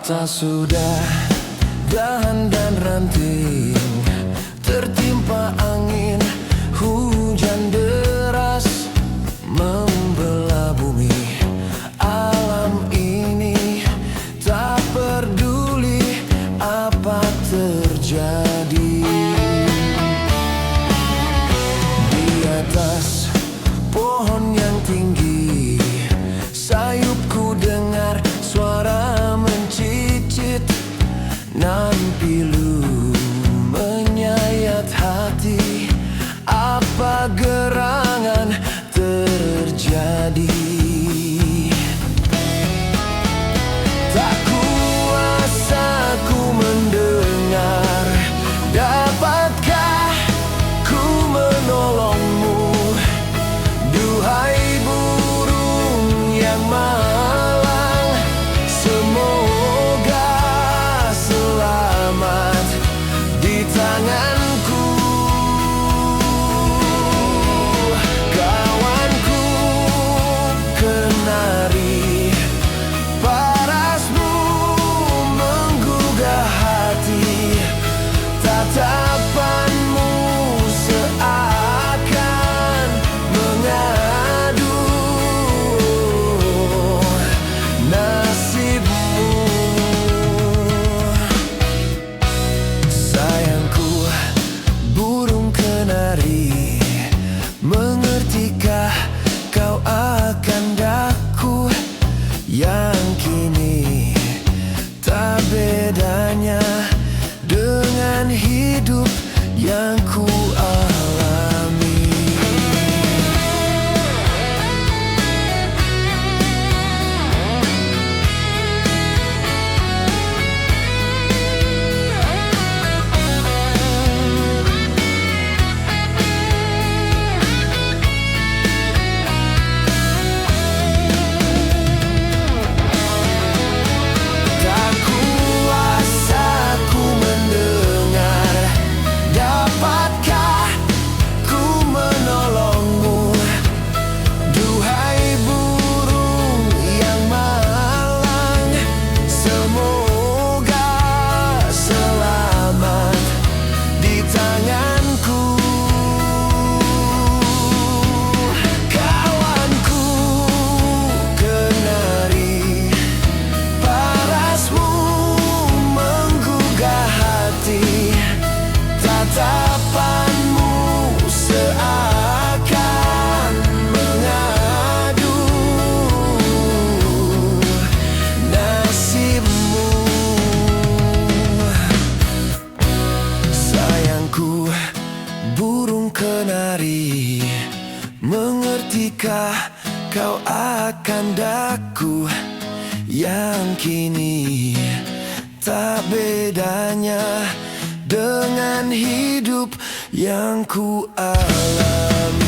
Tak sudah dahan dan ranting tertimpa angin, hujan deras membelah bumi. Alam ini tak peduli apa terjadi. Di atas pohon yang tinggi, sayupku dengar suara mencicit, nan pilu menyayat hati. Apa gerangan terjadi? Tak kuasa ku mendengar. Dapatkah ku menolongmu? Duhai burung yang malang, semoga selamat di tanganku. Kawanku kenari, parasmu menggugah hati. Tatapanmu seakan mengadu nasibmu. Sayangku, burung kenari, mengertikah kau akan daku yang kini tak bedanya dengan hidup yang ku alami. Tak kuasa ku mendengar. Dapatkah ku menolongmu? Duhai burung yang malang, semoga selamat di tanganku. Kawanku kenari, parasmu menggugah hati. Tatapanmu seakan mengadu nasibmu. Sayangku, burung kenari, mengertikah kau akan daku yang kini tak bedanya dengan hidup yang ku alami.